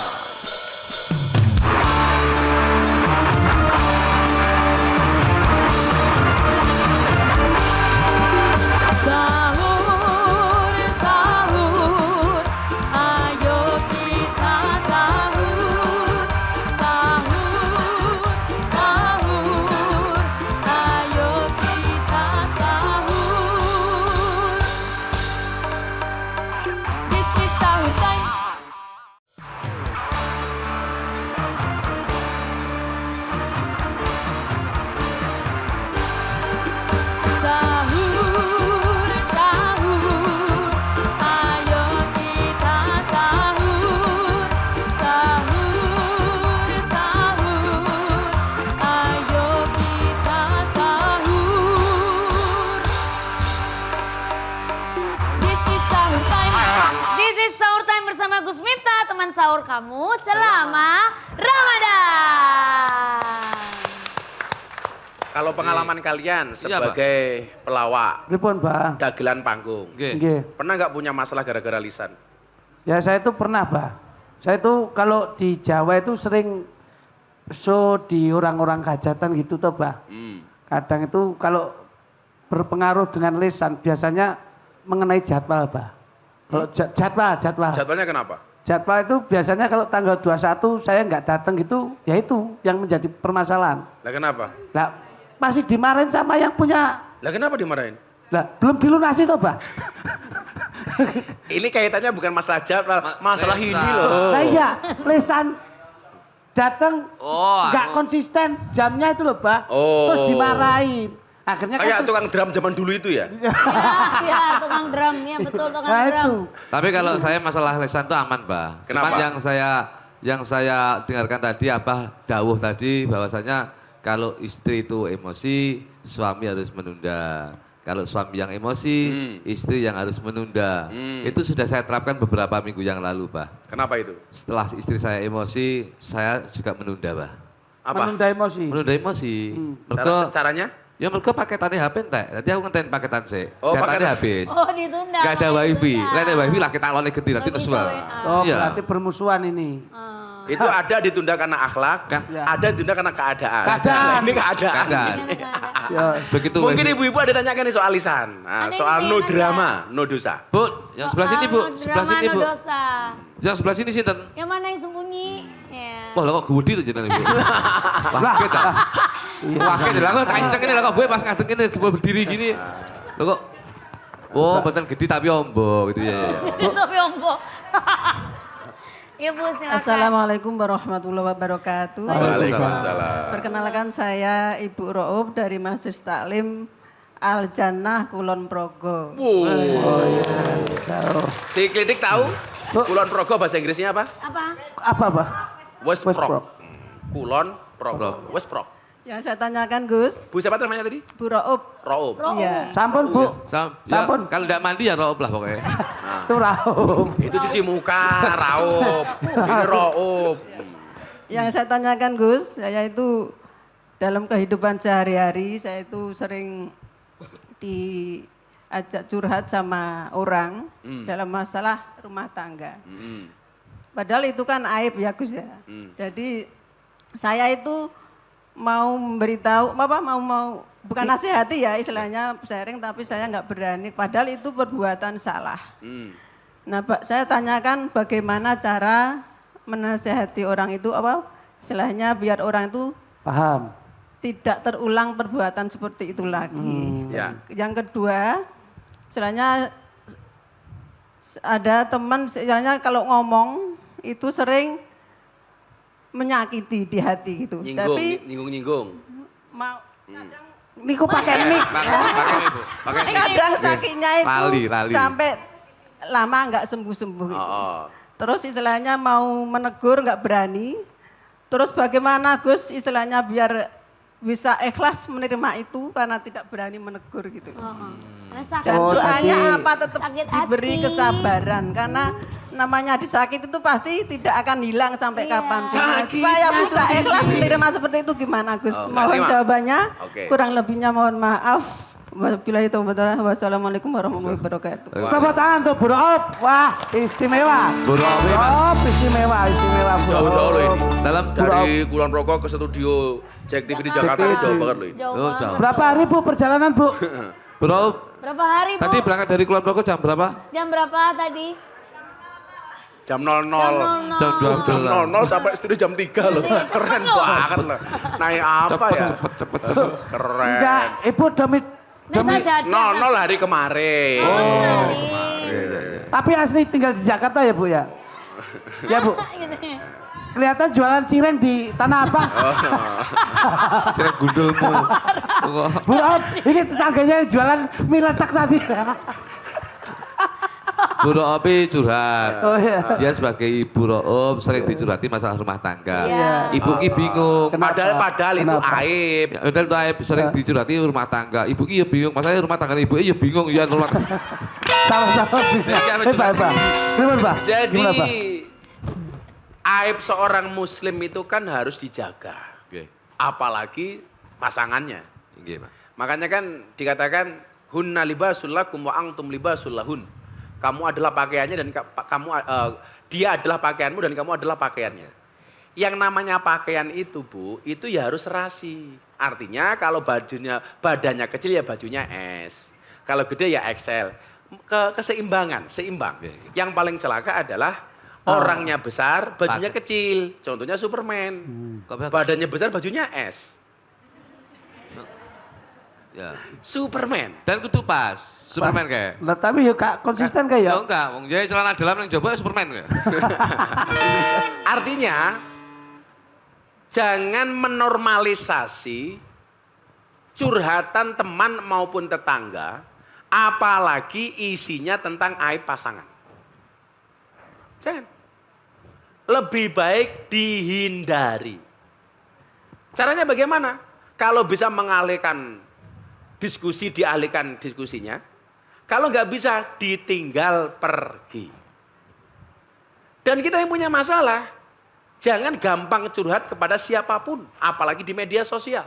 Sahur, sahur, ayo kita sahur. Sahur, sahur, ayo kita sahur. This is sahur time. Sahur, sahur, ayo kita sahur. Sahur, sahur, ayo kita sahur. This is sahur time. This is sahur time bersama Gus Miftah, teman sahur kamu selama Ramadan. Kalau pengalaman kalian Iya, sebagai pelawak, Pripun, Bah? dagelan panggung, Nggih. Nggih. pernah nggak punya masalah gara-gara lisan? Ya saya itu pernah, Bah. Saya itu kalau di Jawa itu sering show di orang-orang hajatan gitu toh, Bah. Kadang itu kalau berpengaruh dengan lisan biasanya mengenai jadwal, Bah. Kalau jadwal. Jadwalnya kenapa? Jadwal itu biasanya kalau tanggal 21 saya nggak datang gitu, ya itu yang menjadi permasalahan. Lah kenapa? Lah masih dimarahin sama yang punya, Lah kenapa dimarahin? lah belum dilunasi toh, Bah. Ini kaitannya bukan masalah jadwal, masalah lisan. ini loh. Nah iya, lisan datang Oh, nggak anu. konsisten jamnya itu loh, Bah. Oh. Terus dimarahin. Akhirnya Kayak terus- tukang drum zaman dulu itu ya? Ya, tukang drum, ya betul tukang Nah drum. itu. Tapi kalau saya masalah lisan itu aman, Bah. Cuman Kenapa? yang saya dengarkan tadi, Abah dawuh tadi bahwasanya kalau istri itu emosi, suami harus menunda. Kalau suami yang emosi, istri yang harus menunda. Itu sudah saya terapkan beberapa minggu yang lalu, Bah. Kenapa itu? Setelah istri saya emosi, saya juga menunda, Bah. Apa? Menunda emosi. Menunda emosi. Caranya? Ya mereka paketannya HP entek. Tadi aku ngenten paketan sih. Oh, Datanya paketan. habis. Oh ditunda. Gak ada makanya wifi. ditunda. Lah ada wifi lah kita lone genti nanti Nggak bisa nesu. WA. Oh Iya. berarti permusuhan ini. Itu ada ditunda karena akhlak, Kan. Ya. ada ditunda karena keadaan. Keadaan. Ini keadaan. Keadaan. Ya, Begitu Mungkin wifi. ibu-ibu ada tanyakan nih soal lisan. Nah, Ada yang soal no pengen drama, no dosa. Bu, yang sebelah sini, Bu. Soal Sebelah drama sini, Bu. no dosa. Yang sebelah sini sinten? Yang mana yang sembunyi? Ya. Wah, lah kok gudi tuh jenengan Ibu. Wah, kita. Wah, kita lah kok kenceng ini lah kok gue pas ngadeg ini berdiri gini. Lah kok oh, betul gede tapi ombo gitu ya. Tapi ombo. Ya Bu, silakan. Assalamualaikum warahmatullahi wabarakatuh. Waalaikumsalam. Perkenalkan saya Ibu Ro'ub dari Masjid Taklim Al Jannah Kulon Progo. Si Klidik tahu? Kulon Progo bahasa Inggrisnya apa? Apa? apa, Bah? Westprok. Westprok. Kulon Progo. Westprok. Yang saya tanyakan Gus, Bu siapa namanya tadi? Bu Ro'ub. Ro'ub. Iya. Sampun, Bu. Ya, Sampun. kalau tidak mandi ya rob lah pokoknya. Itu Raum. Itu cuci muka, Raub. Ini Ro'ub. Yang saya tanyakan Gus, saya itu dalam kehidupan sehari-hari saya itu sering diajak curhat sama orang dalam masalah rumah tangga. padahal itu kan aib ya Gus ya. Jadi saya itu mau memberitahu, mau bukan nasihati ya istilahnya sharing, tapi saya nggak berani. Padahal itu perbuatan salah. Nah, saya tanyakan bagaimana cara menasihati orang itu istilahnya biar orang itu Paham. tidak terulang perbuatan seperti itu lagi. Ya. Yang kedua, istilahnya ada teman istilahnya kalau ngomong itu sering menyakiti di hati gitu. Tapi Nyinggung. mau kadang Niku pakai mic. Pakai Ibu. Pakai mic. kadang sakitnya itu Lali. sampai lama nggak sembuh-sembuh gitu. Oh. Terus istilahnya mau menegur nggak berani. Terus bagaimana Gus istilahnya biar bisa ikhlas menerima itu karena tidak berani menegur gitu. Karena sakit. Dan Oh, doanya tadi- apa tetap Sakit diberi hati. kesabaran karena namanya disakit itu pasti tidak akan hilang sampai Iya. kapan. Sakit Supaya bisa hati. ikhlas menerima seperti itu gimana Gus? Oh, Mohon terima. jawabannya. Oke. Kurang lebihnya mohon maaf. Wabillahi taufiq wal hidayah. Wassalamualaikum warahmatullahi wabarakatuh. Tepuk tangan tuh Bro Op. Wah, istimewa. Bro Op, Bro Op, istimewa Bro Jauh-jauh loh ini. Dalam Dari Kulon Progo ke studio Jack TV di Jakarta ini jauh banget loh ini. Jauh Oh, banget. jauh. Berapa hari Bu perjalanan Bu? Bro, Berapa hari Bu? tadi berangkat dari Kulon Progo jam berapa? Jam berapa tadi? Jam 00. Jam 12. Jam 00 sampai studio jam 3 loh. Keren banget loh. Naik apa ya? Cepet. Keren. Enggak, Ibu demi Biasa jajan. 00 hari kemarin. tapi asli tinggal di Jakarta ya Bu ya? Ya Bu. Gitu. Kelihatan jualan cireng di tanah apa? Cireng gundulmu. Bu Op, ini tetangganya yang jualan mie letak tadi. Bu Robi curhat. Oh iya. Dia sebagai ibu Rob sering dicurhati masalah rumah tangga. Iya. Ibu Ki bingung. Kenapa? Padahal itu Kenapa? aib. Ya, udah itu aib sering dicurhati rumah tangga. Ibu Ki ya bingung. Masalahnya rumah tangga ibu ya bingung. Ya rumah Sama-sama. Ini apa Hebat, curhat? Pak. Gimana, Pak? Jadi Gimana, Pak? aib seorang muslim itu kan harus dijaga. Oke. Apalagi pasangannya. Oke, Pak. Makanya kan dikatakan hunna libasul lakum wa antum libasul lahun. Kamu adalah pakaiannya dan dia adalah pakaianmu dan kamu adalah pakaiannya. Yang namanya pakaian itu Bu, itu ya harus serasi. Artinya kalau badannya kecil ya bajunya S. Kalau gede ya XL. Keseimbangan, seimbang. Oke, oke. Yang paling celaka adalah orangnya besar, bajunya kecil. Contohnya Superman. Kok bisa- Badannya besar, bajunya S. Ya. Superman. Dan kudu pas. Superman kayak. Lah tapi ya Kak konsisten kayak ya. Ya enggak, wong jadi celana dalam yang coba Superman kayak. Artinya jangan menormalisasi curhatan teman maupun tetangga, apalagi isinya tentang aib pasangan. Jangan. Lebih baik dihindari. Caranya bagaimana? Kalau bisa mengalihkan diskusi, dialihkan diskusinya. Kalau nggak bisa, ditinggal pergi. Dan kita yang punya masalah, jangan gampang curhat kepada siapapun, apalagi di media sosial.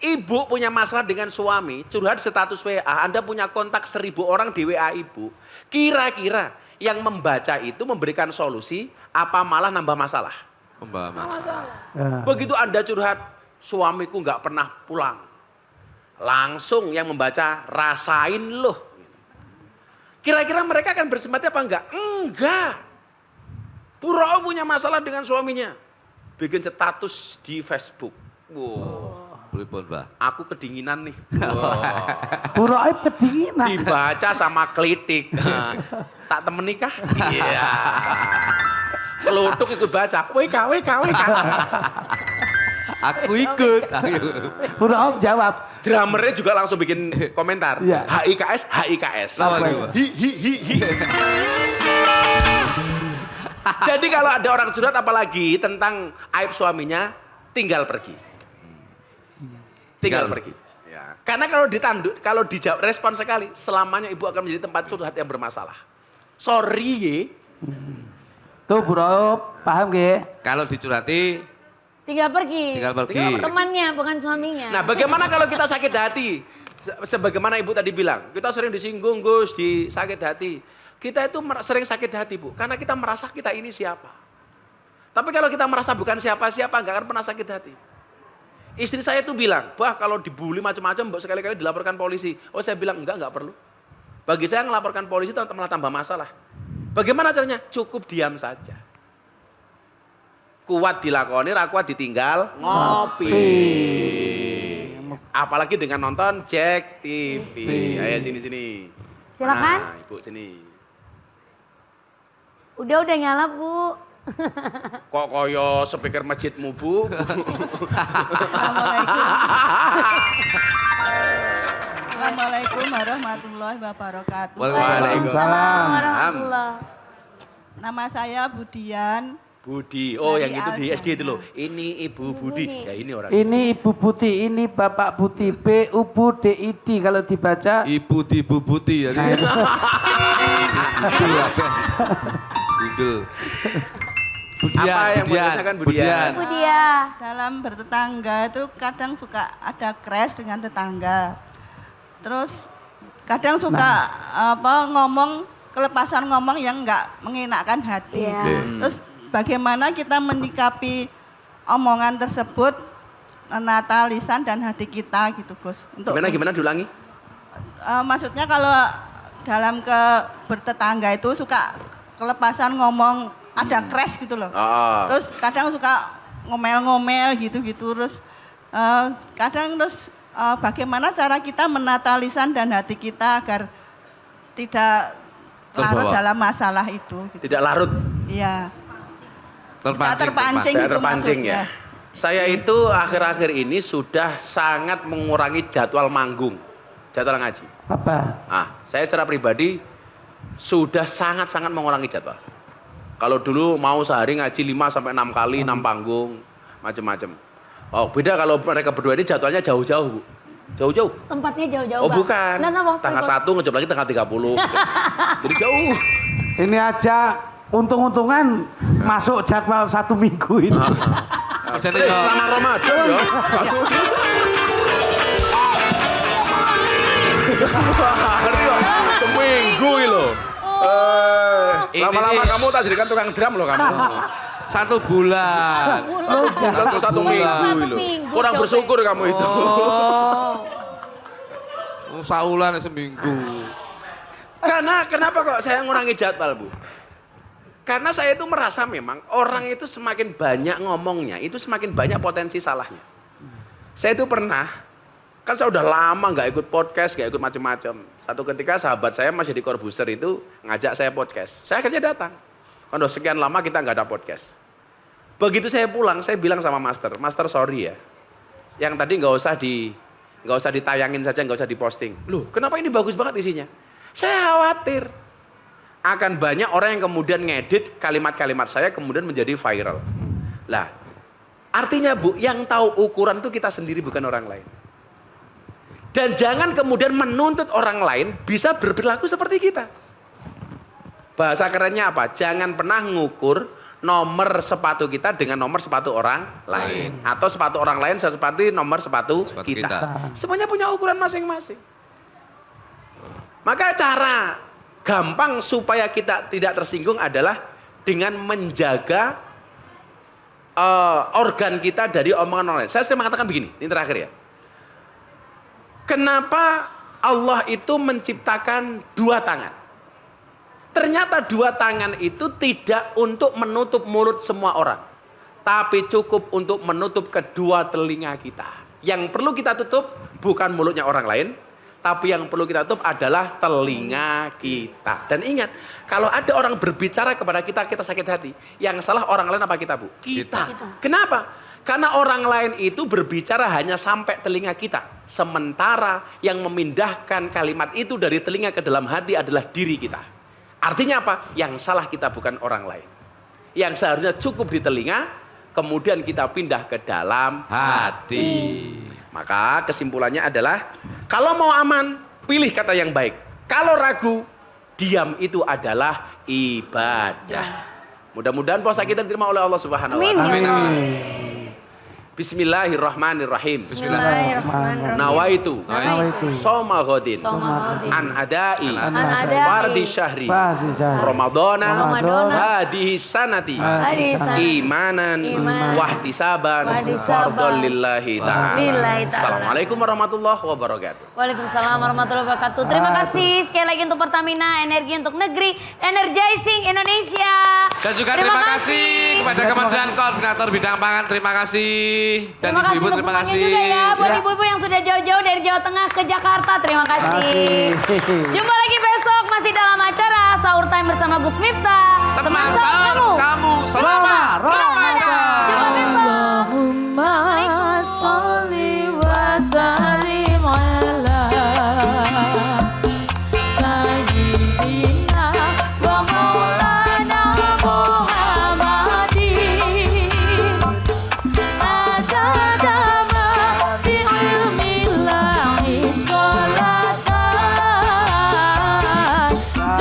Ibu punya masalah dengan suami, curhat status WA, Anda punya kontak 1000 orang di WA ibu. Kira-kira yang membaca itu memberikan solusi, apa malah nambah masalah? Membawa masalah. Ya. Begitu Anda curhat, suamiku nggak pernah pulang. Langsung yang membaca, rasain loh. Kira-kira mereka akan bersimpati apa enggak? Enggak. Pura punya masalah dengan suaminya. Bikin status di Facebook. Wow, Pripun, Mbah? aku kedinginan nih. Wow. Bu Roib kedinginan. Dibaca sama klitik. Nah, tak temeni kah? Iya. Kelutuk ikut baca. WK. Aku ikut. Bu Roib jawab. Drummernya juga langsung bikin komentar. Iya. HIKS. Apa itu? Hi. Jadi kalau ada orang curhat apalagi tentang aib suaminya, tinggal pergi. Tinggal pergi. Ya. Karena kalau dijawab respon sekali, selamanya ibu akan menjadi tempat curhat yang bermasalah. Sorry ye. Tuh Bu Roib, paham gak? Kalau dicurhati, Tinggal pergi. tinggal pergi. Temannya bukan suaminya. Nah, bagaimana kalau kita sakit hati? Sebagaimana ibu tadi bilang, kita sering disinggung Gus, disakit hati. Kita itu sering sakit hati, Bu. Karena kita merasa kita ini siapa. Tapi kalau kita merasa bukan siapa-siapa, nggak akan pernah sakit hati. Istri saya itu bilang, bah kalau dibully macam-macam, Mbak sekali-kali dilaporkan polisi. Oh saya bilang, enggak perlu. Bagi saya ngelaporkan polisi itu malah tambah masalah. Bagaimana caranya? Cukup diam saja. Kuat dilakoni, rakuat ditinggal, ngopi. Apalagi dengan nonton Jack TV. Ayo sini-sini. Silakan. Nah, Ibu sini. Udah nyala, Bu. Kok koyo speaker masjidmu, Bu? Assalamualaikum warahmatullahi wabarakatuh. Waalaikumsalam. Warahmatullah. Nama saya Budian. Budi, oh Dari yang itu di SD itu Alzheimer. loh. Ini Ibu Budi. Budi. Ya ini orang. Ini Ibu Buti, ini Bapak Buti, B-U-B-D-I-D kalau dibaca. Ibu di bubuti ya. Gundul apa? Gundul. Budian, Apa yang Budian, menanyakan Budian? Bu dia. Dalam bertetangga itu kadang suka ada crash dengan tetangga. Terus kadang suka ngomong kelepasan ngomong yang enggak mengenakkan hati. Iya. Terus bagaimana kita menyikapi omongan tersebut, menata lisan dan hati kita gitu, Gus. Untuk Gimana diulangi? maksudnya kalau dalam bertetangga itu suka kelepasan ngomong ada crash gitu loh. Oh. Terus kadang suka ngomel-ngomel gitu-gitu. Terus kadang bagaimana cara kita menata lisan dan hati kita agar tidak larut Terbawa. dalam masalah itu. Gitu. Tidak larut, Iya. Terpancing. terpancing. tidak Itu terpancing ya. maksudnya. Saya itu akhir-akhir ini sudah sangat mengurangi jadwal manggung, jadwal ngaji. Apa? Saya secara pribadi sudah sangat-sangat mengurangi jadwal. Kalau dulu mau sehari ngaji 5 sampai 6 kali, 6 panggung, macam-macam. Oh, beda kalau mereka berdua ini jadwalnya jauh-jauh, Bu. Jauh-jauh. Tempatnya jauh-jauh, Oh, Bang. bukan. Nah, apa? Tanggal 1 ngejep lagi tanggal 30. Gitu. Jadi jauh. Ini aja untung-untungan masuk jadwal 1 minggu ini. Selama Ramadan ya. Aduh. Hari loh, seminggu ini loh. Lama-lama Ini- kamu tak jadikan tukang drum loh kamu. 1 bulan. Satu minggu Satu ini loh. minggu, Kurang coba. bersyukur kamu itu. Saulan seminggu. Karena kenapa kok saya ngurangi jadwal, Bu? Karena saya itu merasa memang orang itu semakin banyak ngomongnya, itu semakin banyak potensi salahnya. Saya itu pernah, kan saya udah lama nggak ikut podcast, nggak ikut macam-macam. Satu ketika sahabat saya masih di Corbuzier itu ngajak saya podcast. Saya akhirnya datang. Kalau sekian lama kita nggak ada podcast. Begitu saya pulang, saya bilang sama Master, Master sorry ya, yang tadi nggak usah ditayangin saja, nggak usah diposting. Loh, kenapa ini bagus banget isinya? Saya khawatir akan banyak orang yang kemudian ngedit kalimat-kalimat saya kemudian menjadi viral. Lah, artinya Bu, yang tahu ukuran itu kita sendiri bukan orang lain. Dan jangan kemudian menuntut orang lain bisa berperilaku seperti kita. Bahasa kerennya apa? Jangan pernah ngukur nomor sepatu kita dengan nomor sepatu orang lain. Atau sepatu orang lain seperti nomor sepatu Sepatu kita. kita. Semuanya punya ukuran masing-masing. Maka cara gampang supaya kita tidak tersinggung adalah dengan menjaga organ kita dari omongan orang lain. Saya sering mengatakan begini, ini terakhir ya. Kenapa Allah itu menciptakan 2 tangan? Ternyata 2 tangan itu tidak untuk menutup mulut semua orang. Tapi cukup untuk menutup kedua telinga kita. Yang perlu kita tutup bukan mulutnya orang lain, tapi yang perlu kita tutup adalah telinga kita. Dan ingat, kalau ada orang berbicara kepada kita, kita sakit hati. Yang salah orang lain apa kita, Bu? Kita. Kenapa? Karena orang lain itu berbicara hanya sampai telinga kita. Sementara yang memindahkan kalimat itu dari telinga ke dalam hati adalah diri kita. Artinya apa? Yang salah kita bukan orang lain. Yang seharusnya cukup di telinga, kemudian kita pindah ke dalam Hati. Maka kesimpulannya adalah, kalau mau aman, pilih kata yang baik. Kalau ragu, diam itu adalah ibadah. Mudah-mudahan puasa kita diterima oleh Allah Subhanahu wa Amin. Ta'ala. Amin, amin. Bismillahirrahmanirrahim. Bismillahirrahmanirrahim. Nawaitu Nawaitu. soma godin Soma godin. an adai adai. fardi syahri Fasi syahri. Ramadana Ramadana. hadihi sanati Hadis. imanan Iman. wahtisaban Wahtisaban. fardhon lillahi ta'ala. Lillahi ta'ala. Assalamualaikum warahmatullahi wabarakatuh. Waalaikumsalam warahmatullahi wabarakatuh. Terima kasih sekali lagi untuk Pertamina, energi untuk negeri, energizing Indonesia. Dan juga terima kasih kepada Kementerian Koordinator Bidang Pangan, terima kasih. Dan Terima kasih ibu-ibu untuk terima semuanya kasih. juga ya, buat Ya. ibu-ibu yang sudah jauh-jauh dari Jawa Tengah ke Jakarta, terima kasih. Jumpa lagi besok masih dalam acara Sahur Time bersama Gus Miftah. Teman sahur kamu selamat Ramadan. Jumpa besok. Allahumma sholli wa sallim ala sayyidina wa maulana Muhammadin adada ma bi ilmillahi sholatan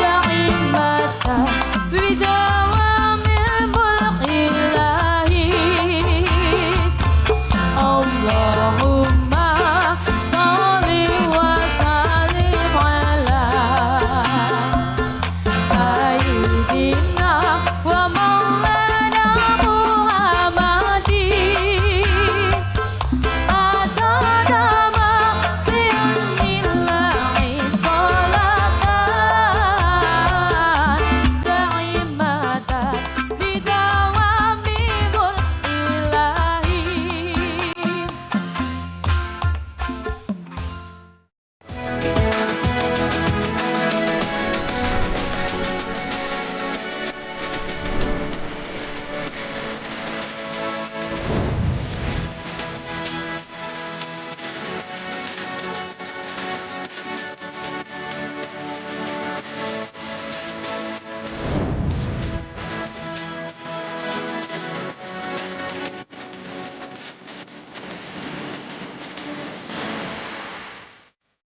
da'imatan bidawamil mulkillahi Allahumma